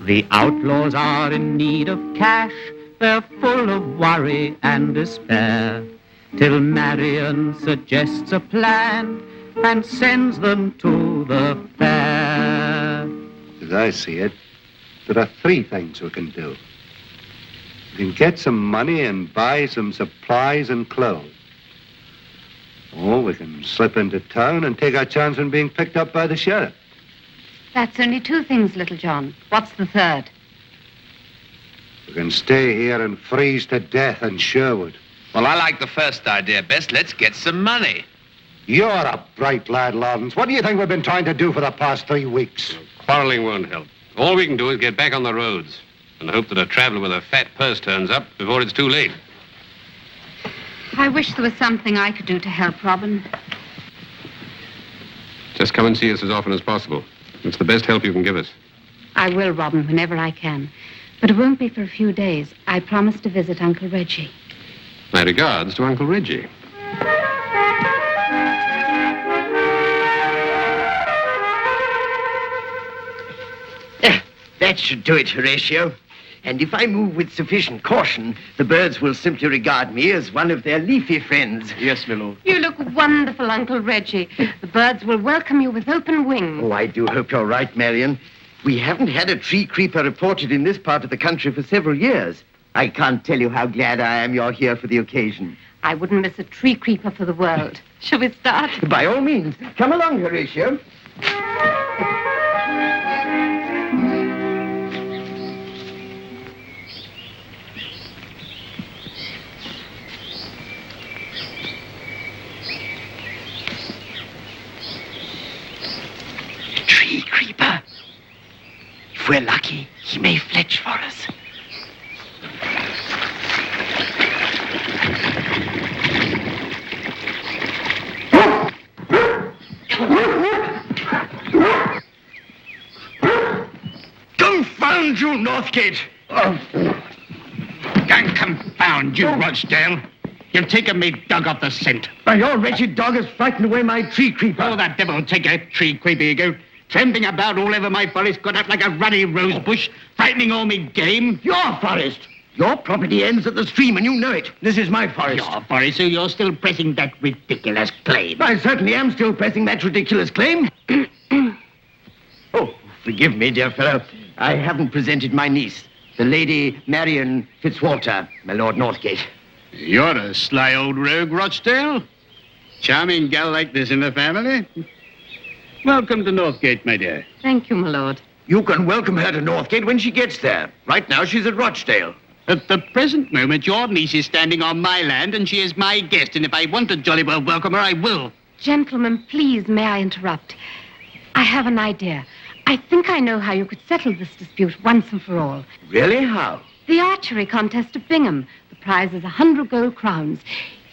The outlaws are in need of cash, they're full of worry and despair, till Marian suggests a plan and sends them to the fair. As I see it, there are three things we can do. We can get some money and buy some supplies and clothes. Or we can slip into town and take our chance on being picked up by the sheriff. That's only two things, Little John. What's the third? We can stay here and freeze to death in Sherwood. Well, I like the first idea best. Let's get some money. You're a bright lad, Lawrence. What do you think we've been trying to do for the past 3 weeks? Quarreling won't help. All we can do is get back on the roads and hope that a traveler with a fat purse turns up before it's too late. I wish there was something I could do to help Robin. Just come and see us as often as possible. It's the best help you can give us. I will, Robin, whenever I can. But it won't be for a few days. I promise to visit Uncle Reggie. My regards to Uncle Reggie. That should do it, Horatio. And if I move with sufficient caution, the birds will simply regard me as one of their leafy friends. Yes, my lord. You look wonderful, Uncle Reggie. The birds will welcome you with open wings. Oh, I do hope you're right, Marian. We haven't had a tree creeper reported in this part of the country for several years. I can't tell you how glad I am you're here for the occasion. I wouldn't miss a tree creeper for the world. Shall we start? By all means. Come along, Horatio. Tree creeper. If we're lucky, he may fletch for us. Confound you, Northgate! Confound you, Rochdale. You've taken me dog off the scent. By your wretched dog has frightened away my tree creeper. Oh, that devil take a tree creeper, you go. Tramping about all over my forest, got up like a ruddy rose bush, frightening all me game. Your forest. Your property ends at the stream, and you know it. This is my forest. Your forest, so you're still pressing that ridiculous claim. I certainly am still pressing that ridiculous claim. Oh, forgive me, dear fellow. I haven't presented my niece, the Lady Marian Fitzwalter, my Lord Northgate. You're a sly old rogue, Rochdale. Charming gal like this in the family. Welcome to Northgate, my dear. Thank you, my lord. You can welcome her to Northgate when she gets there. Right now, she's at Rochdale. At the present moment, your niece is standing on my land, and she is my guest, and if I want to jolly well welcome her, I will. Gentlemen, please, may I interrupt? I have an idea. I think I know how you could settle this dispute once and for all. Really? How? The archery contest at Bingham. The prize is 100 gold crowns.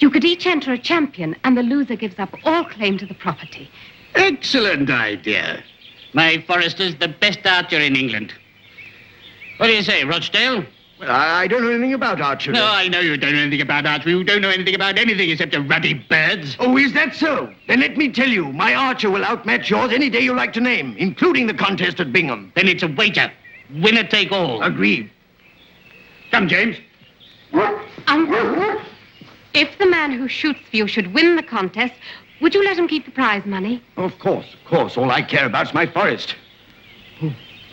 You could each enter a champion, and the loser gives up all claim to the property. Excellent idea. My forester's the best archer in England. What do you say, Rochdale? Well, I don't know anything about archery. No, I know you don't know anything about archery. You don't know anything about anything except your ruddy birds. Oh, is that so? Then let me tell you, my archer will outmatch yours any day you like to name, including the contest at Bingham. Then it's a wager. Winner take all. Agreed. Come, James. Uncle, if the man who shoots for you should win the contest, would you let him keep the prize money? Of course. All I care about is my forest.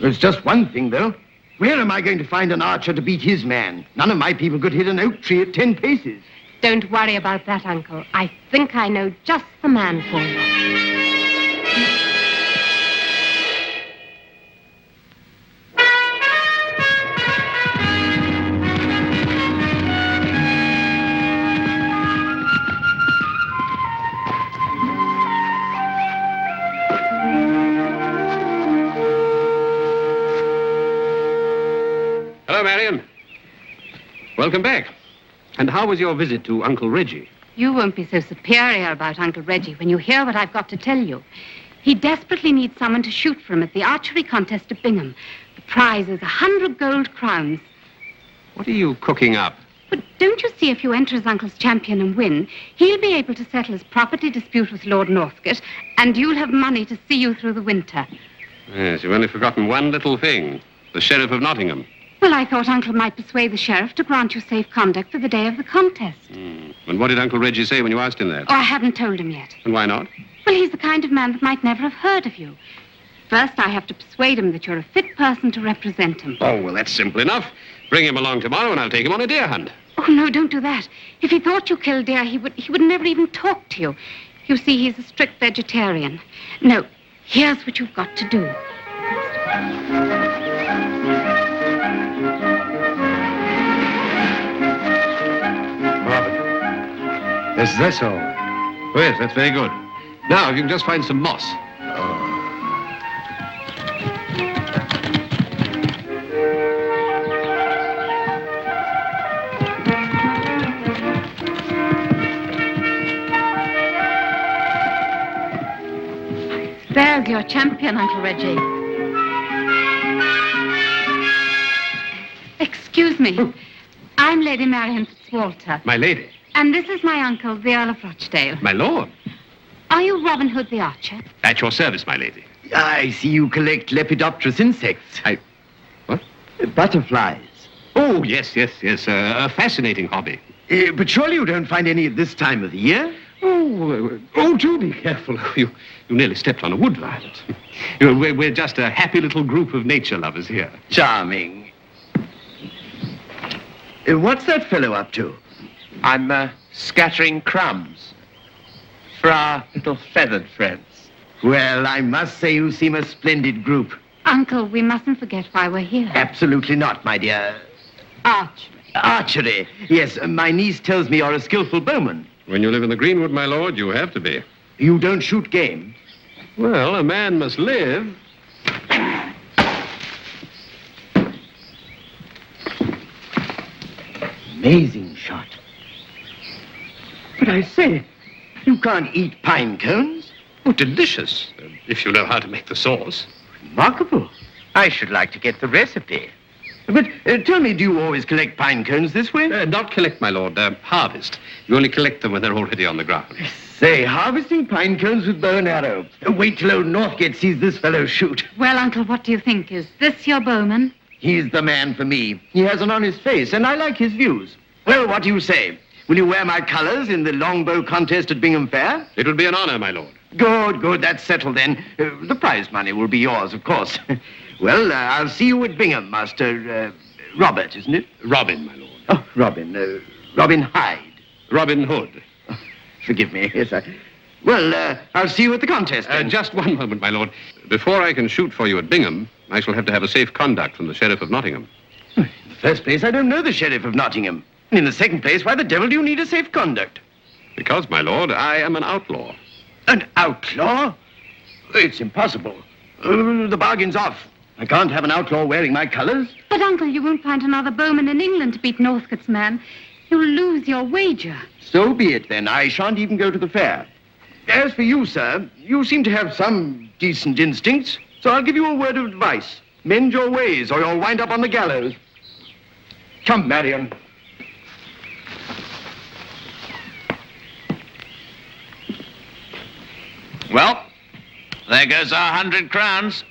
There's just one thing, though. Where am I going to find an archer to beat his man? None of my people could hit an oak tree at 10 paces. Don't worry about that, Uncle. I think I know just the man for you. Hello, Marian. Welcome back. And how was your visit to Uncle Reggie? You won't be so superior about Uncle Reggie when you hear what I've got to tell you. He desperately needs someone to shoot for him at the archery contest at Bingham. The prize is 100 gold crowns. What are you cooking up? But don't you see if you enter as Uncle's champion and win, he'll be able to settle his property dispute with Lord Northgate, and you'll have money to see you through the winter. Yes, you've only forgotten one little thing. The Sheriff of Nottingham. Well, I thought Uncle might persuade the sheriff to grant you safe conduct for the day of the contest. And what did Uncle Reggie say when you asked him that? Oh, I haven't told him yet. And why not? Well, he's the kind of man that might never have heard of you. First, I have to persuade him that you're a fit person to represent him. Oh, well, that's simple enough. Bring him along tomorrow and I'll take him on a deer hunt. Oh, no, don't do that. If he thought you killed deer, he would never even talk to you. You see, he's a strict vegetarian. No, here's what you've got to do. Is this all? Oh, yes, that's very good. Now, if you can just find some moss. There's your champion, Uncle Reggie. Excuse me. I'm Lady Marian Fitzwalter. My lady. And this is my uncle, the Earl of Rochdale. My lord. Are you Robin Hood the archer? At your service, my lady. I see you collect lepidopterous insects. What? Butterflies. Oh, yes. A fascinating hobby. But surely you don't find any at this time of the year? Oh, do be careful. You nearly stepped on a wood violet. We're just a happy little group of nature lovers here. Charming. What's that fellow up to? I'm scattering crumbs for our little feathered friends. Well, I must say you seem a splendid group. Uncle, we mustn't forget why we're here. Absolutely not, my dear. Archery. Archery. Yes, my niece tells me you're a skillful bowman. When you live in the greenwood, my lord, you have to be. You don't shoot game? Well, a man must live. Amazing shot. But I say, you can't eat pine cones. Oh, delicious, if you know how to make the sauce. Remarkable. I should like to get the recipe. But tell me, do you always collect pine cones this way? Not collect, my lord, harvest. You only collect them when they're already on the ground. Say, harvesting pine cones with bow and arrow. Wait till old Northgate sees this fellow shoot. Well, Uncle, what do you think? Is this your bowman? He's the man for me. He has an honest face, and I like his views. Well, what do you say? Will you wear my colors in the longbow contest at Bingham Fair? It would be an honor, my lord. Good. That's settled then. The prize money will be yours, of course. Well, I'll see you at Bingham, Master Robert, isn't it? Robin, my lord. Oh, Robin. Robin Hyde. Robin Hood. Oh, forgive me. Yes, Well, I'll see you at the contest then. Just one moment, my lord. Before I can shoot for you at Bingham, I shall have to have a safe conduct from the Sheriff of Nottingham. In the first place, I don't know the Sheriff of Nottingham. And in the second place, why the devil do you need a safe conduct? Because, my lord, I am an outlaw. An outlaw? It's impossible. The bargain's off. I can't have an outlaw wearing my colors. But, Uncle, you won't find another bowman in England to beat Northcote's man. You'll lose your wager. So be it, then. I shan't even go to the fair. As for you, sir, you seem to have some decent instincts, so I'll give you a word of advice. Mend your ways, or you'll wind up on the gallows. Come, Marian. Well, there goes our 100 crowns.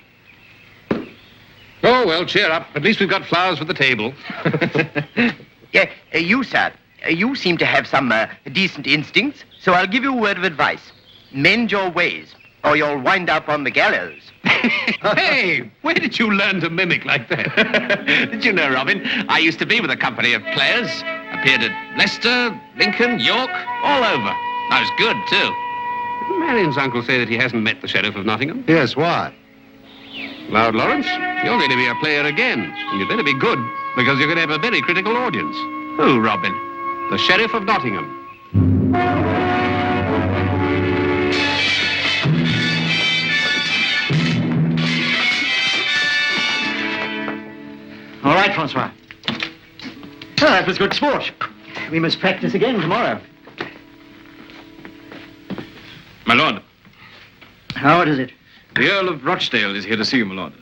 Oh, well, cheer up. At least we've got flowers for the table. Yeah, you, sir, you seem to have some decent instincts, so I'll give you a word of advice. Mend your ways, or you'll wind up on the gallows. Hey, where did you learn to mimic like that? Did you know, Robin, I used to be with a company of players. Appeared at Leicester, Lincoln, York, all over. I was good, too. Marian's uncle say that he hasn't met the Sheriff of Nottingham. Yes, why? Lord Lawrence, you're going to be a player again, and you better be good, because you're going to have a very critical audience. Who, Robin? The Sheriff of Nottingham. All right, Francois. Oh, that was good sport. We must practice again tomorrow. My lord, What is it? the Earl of Rochdale is here to see you, my lord.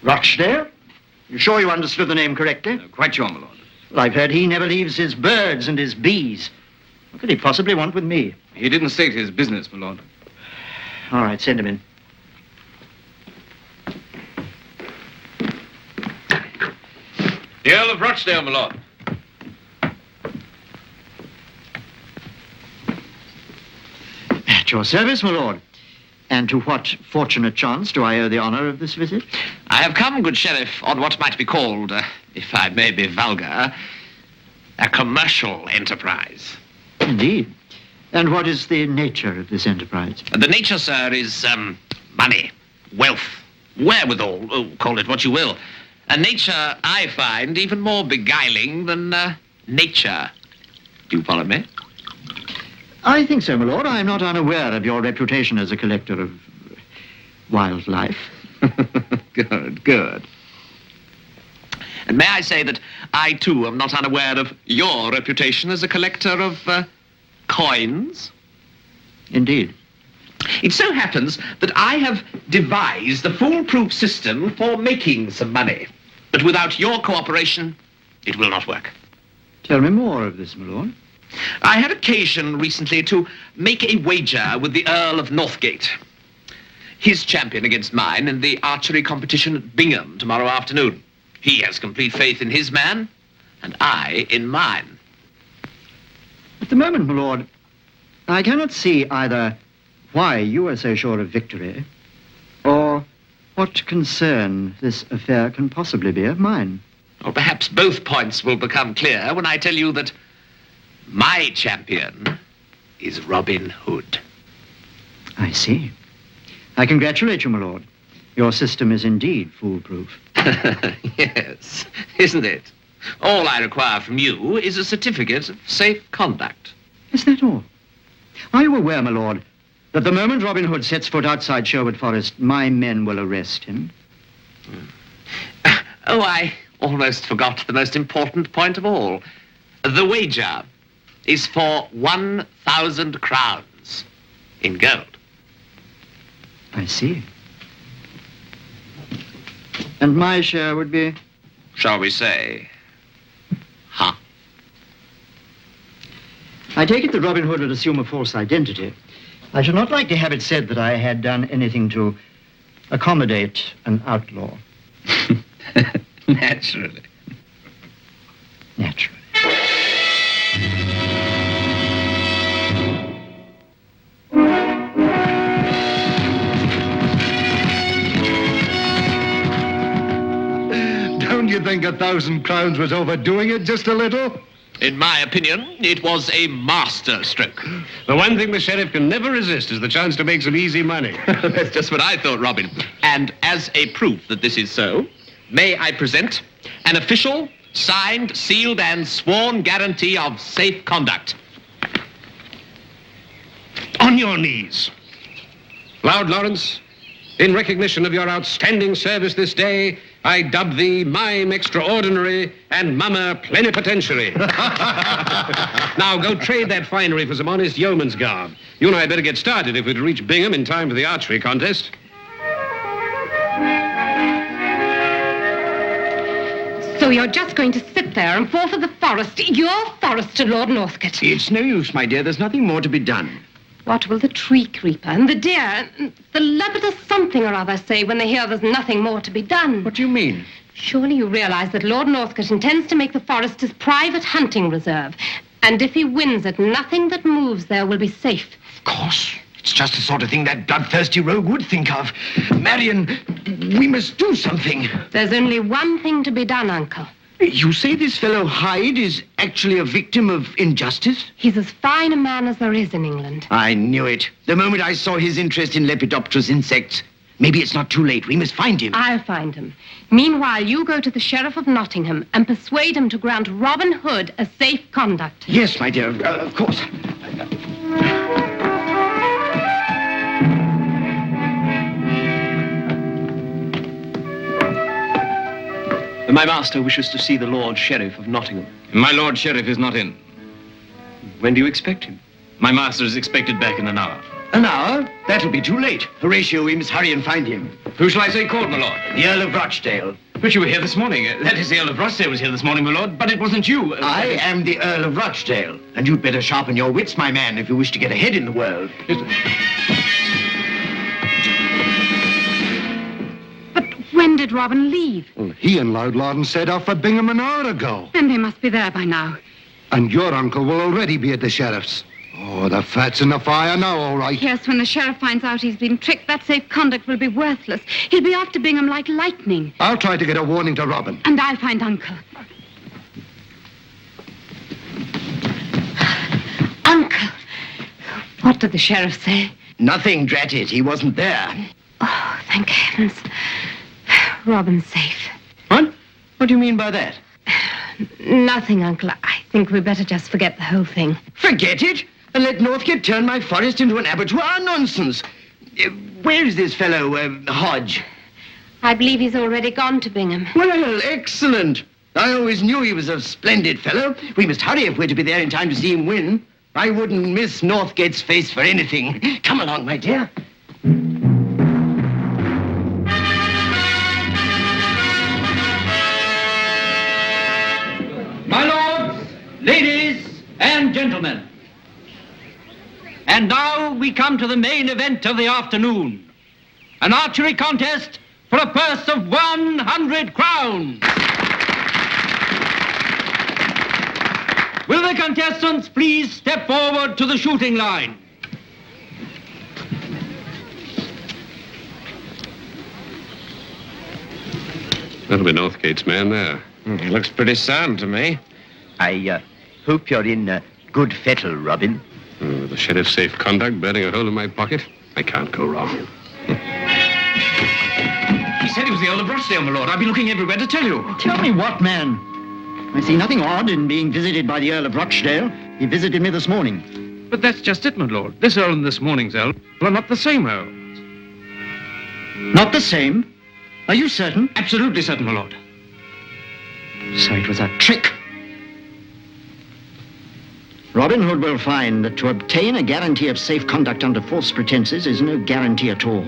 Rochdale? You sure you understood the name correctly? Quite sure, my lord. Well, I've heard he never leaves his birds and his bees. What could he possibly want with me? He didn't state his business, my lord. All right, send him in. The Earl of Rochdale, my lord. At your service, my lord. And to what fortunate chance do I owe the honor of this visit? I have come, good sheriff, on what might be called, if I may be vulgar, a commercial enterprise. Indeed. And what is the nature of this enterprise? The nature, sir, is money, wealth, wherewithal, call it what you will. A nature I find even more beguiling than nature. Do you follow me? I think so, my lord. I am not unaware of your reputation as a collector of wildlife. Good, good. And may I say that I, too, am not unaware of your reputation as a collector of coins? Indeed. It so happens that I have devised a foolproof system for making some money. But without your cooperation, it will not work. Tell me more of this, my lord. I had occasion recently to make a wager with the Earl of Northgate. His champion against mine in the archery competition at Bingham tomorrow afternoon. He has complete faith in his man, and I in mine. At the moment, my lord, I cannot see either why you are so sure of victory, or what concern this affair can possibly be of mine. Or perhaps both points will become clear when I tell you that my champion is Robin Hood. I see. I congratulate you, my lord. Your system is indeed foolproof. Yes, isn't it? All I require from you is a certificate of safe conduct. Is that all? Are you aware, my lord, that the moment Robin Hood sets foot outside Sherwood Forest, my men will arrest him? Oh, I almost forgot the most important point of all. The wager is for 1,000 crowns in gold. I see. And my share would be? Shall we say, half? I take it that Robin Hood would assume a false identity. I should not like to have it said that I had done anything to accommodate an outlaw. Naturally. Naturally. Don't you think 1,000 crowns was overdoing it just a little? In my opinion, it was a master stroke. The one thing the sheriff can never resist is the chance to make some easy money. That's just what I thought, Robin. And as a proof that this is so, may I present an official, signed, sealed, and sworn guarantee of safe conduct. On your knees. Loud Lawrence, in recognition of your outstanding service this day, I dub thee Mime Extraordinary and Mama Plenipotentiary. Now, go trade that finery for some honest yeoman's garb. You and I had better get started if we're to reach Bingham in time for the archery contest. So you're just going to sit there and fall for the forest, your forest to Lord Northgate. It's no use, my dear. There's nothing more to be done. What will the tree creeper and the deer and the leopard something or other say when they hear there's nothing more to be done? What do you mean? Surely you realize that Lord Northgate intends to make the forest his private hunting reserve. And if he wins it, nothing that moves there will be safe. Of course. It's just the sort of thing that bloodthirsty rogue would think of. Marian, we must do something. There's only one thing to be done, Uncle. You say this fellow Hyde is actually a victim of injustice? He's as fine a man as there is in England. I knew it. The moment I saw his interest in lepidopterous insects. Maybe it's not too late. We must find him. I'll find him. Meanwhile, you go to the Sheriff of Nottingham and persuade him to grant Robin Hood a safe conduct. Yes, my dear, of course. My master wishes to see the Lord Sheriff of Nottingham. My Lord Sheriff is not in. When do you expect him? My master is expected back in an hour. An hour? That'll be too late. Horatio, we must hurry and find him. Who shall I say called, my lord? The Earl of Rochdale. But you were here this morning. That is, the Earl of Rochdale was here this morning, my lord, but it wasn't you. I am the Earl of Rochdale, and you'd better sharpen your wits, my man, if you wish to get ahead in the world. But when did did Robin leave? Well, he and Loud Lawrence set off for Bingham an hour ago. Then they must be there by now. And your uncle will already be at the sheriff's. Oh, the fat's in the fire now, all right. Yes, when the sheriff finds out he's been tricked, that safe conduct will be worthless. He'll be after Bingham like lightning. I'll try to get a warning to Robin. And I'll find Uncle. Uncle! What did the sheriff say? Nothing, drat it. He wasn't there. Oh, thank heavens. Robin's safe. What? What do you mean by that? Nothing, Uncle. I think we'd better just forget the whole thing. Forget it? And let Northgate turn my forest into an abattoir? Nonsense. Where is this fellow, Hodge? I believe he's already gone to Bingham. Well, excellent. I always knew he was a splendid fellow. We must hurry if we're to be there in time to see him win. I wouldn't miss Northgate's face for anything. Come along, my dear. My lords, ladies, and gentlemen. And now we come to the main event of the afternoon. An archery contest for a purse of 100 crowns. Will the contestants please step forward to the shooting line? That'll be Northgate's man there. He looks pretty sound to me. I hope you're in good fettle, Robin. With the sheriff's safe conduct burning a hole in my pocket, I can't go wrong. He said he was the Earl of Rochdale, my lord. I've been looking everywhere to tell you. Tell me what, man? I see nothing odd in being visited by the Earl of Rochdale. He visited me this morning. But that's just it, my lord. This Earl and this morning's Earl are not the same Earl. Not the same? Are you certain? Absolutely certain, my lord. So it was a trick. Robin Hood will find that to obtain a guarantee of safe conduct under false pretenses is no guarantee at all.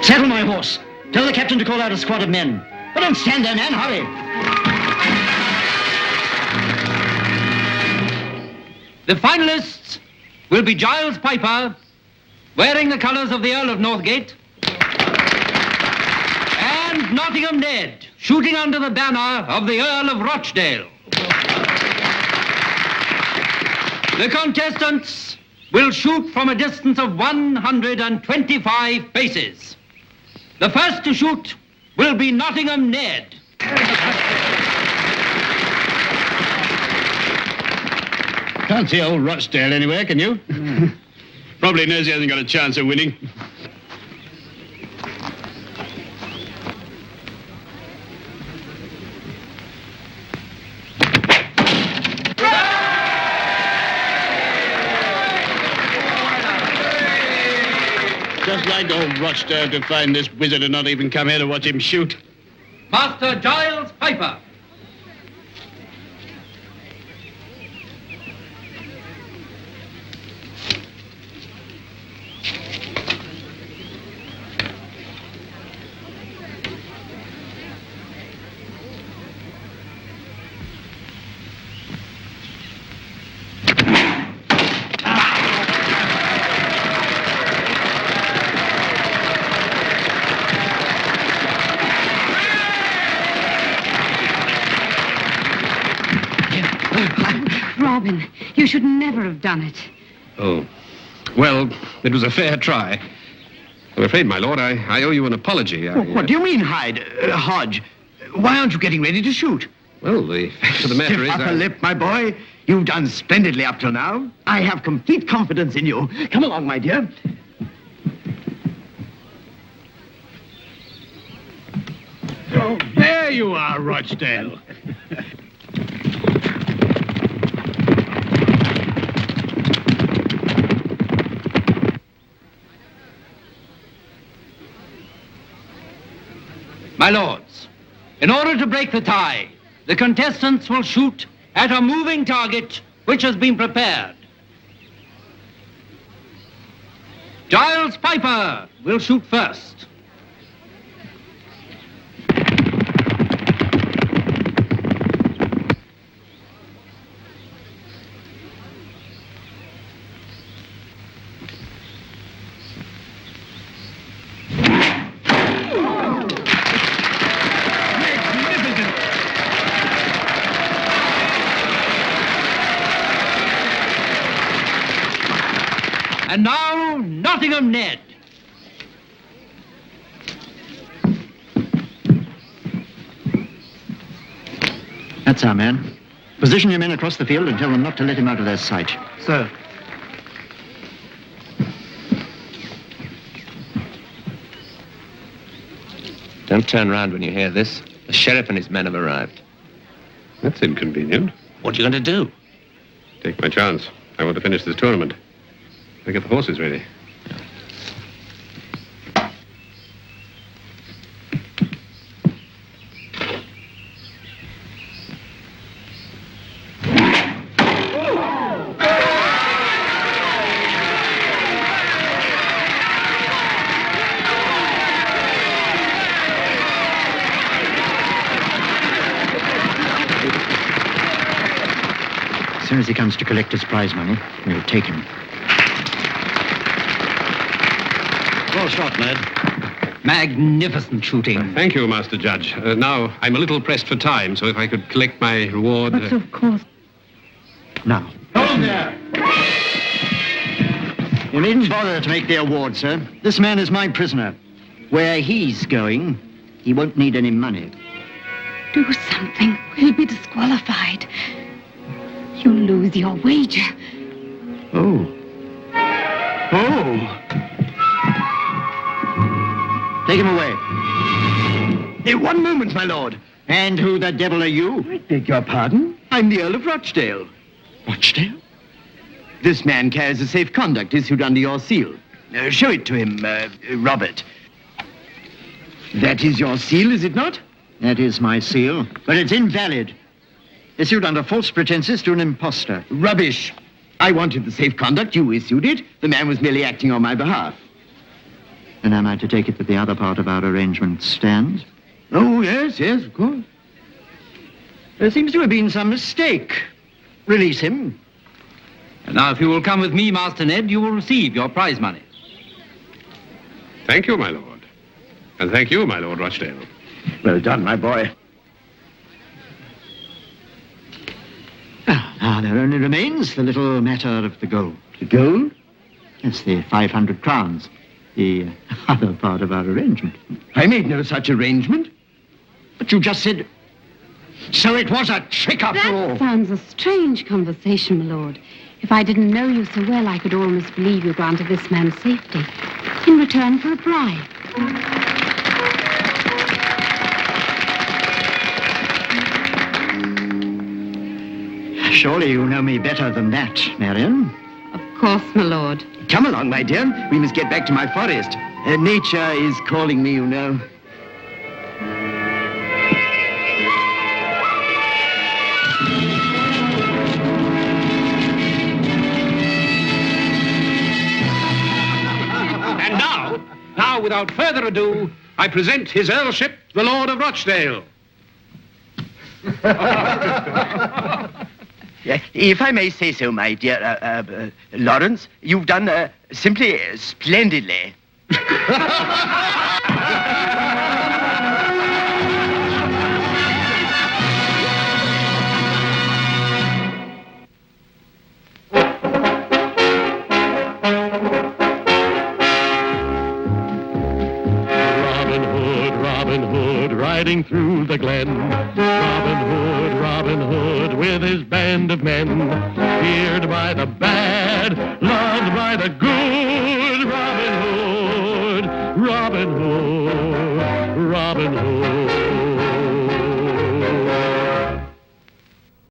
Saddle my horse. Tell the captain to call out a squad of men. But don't stand there, man. Hurry. The finalists will be Giles Piper, wearing the colours of the Earl of Northgate, and Nottingham Ned, shooting under the banner of the Earl of Rochdale. The contestants will shoot from a distance of 125 paces. The first to shoot will be Nottingham Ned. Can't see old Rochdale anywhere, can you? Probably knows he hasn't got a chance of winning. Just like old Rochdale to find this wizard and not even come here to watch him shoot. Master Giles Piper. Robin, you should never have done it. Oh. Well, it was a fair try. I'm afraid, my lord, I owe you an apology. What do you mean, Hodge? Why aren't you getting ready to shoot? Well, the fact of the matter is... Stiff upper lip, my boy. You've done splendidly up till now. I have complete confidence in you. Come along, my dear. Oh, there you are, Rochdale. My lords, in order to break the tie, the contestants will shoot at a moving target which has been prepared. Giles Piper will shoot first. Bingham Ned. That's our man. Position your men across the field and tell them not to let him out of their sight. Sir. Don't turn round when you hear this. The sheriff and his men have arrived. That's inconvenient. What are you going to do? Take my chance. I want to finish this tournament. I get the horses ready. As soon as he comes to collect his prize money, we'll take him. Well shot, lad. Magnificent shooting. Thank you, Master Judge. Now, I'm a little pressed for time, so if I could collect my reward... But of course. Now. Hold there! You needn't bother to make the award, sir. This man is my prisoner. Where he's going, he won't need any money. Do something. We'll be disqualified. You'll lose your wager. Oh. Oh! Take him away. One moment, my lord. And who the devil are you? I beg your pardon? I'm the Earl of Rochdale. Rochdale? This man carries a safe conduct issued under your seal. Show it to him, Robert. That is your seal, is it not? That is my seal, but it's invalid. Issued under false pretenses to an impostor. Rubbish. I wanted the safe conduct. You issued it. The man was merely acting on my behalf. And am I to take it that the other part of our arrangement stands? Oh, yes, of course. There seems to have been some mistake. Release him. And now, if you will come with me, Master Ned, you will receive your prize money. Thank you, my lord. And thank you, my Lord Rochdale. Well done, my boy. Now there only remains the little matter of the gold. The gold? Yes, the 500 crowns. The other part of our arrangement. I made no such arrangement. But you just said... So it was a trick after all. That sounds a strange conversation, my lord. If I didn't know you so well, I could almost believe you granted this man safety in return for a bribe. Surely you know me better than that, Marian. Of course, my lord. Come along, my dear. We must get back to my forest. Nature is calling me, you know. And now, without further ado, I present His Earlship, the Lord of Rochdale. If I may say so, my dear Lawrence, you've done simply splendidly. Robin Hood, riding through the glen. Robin Hood, with his band of men. Feared by the bad, loved by the good. Robin Hood, Robin Hood, Robin Hood.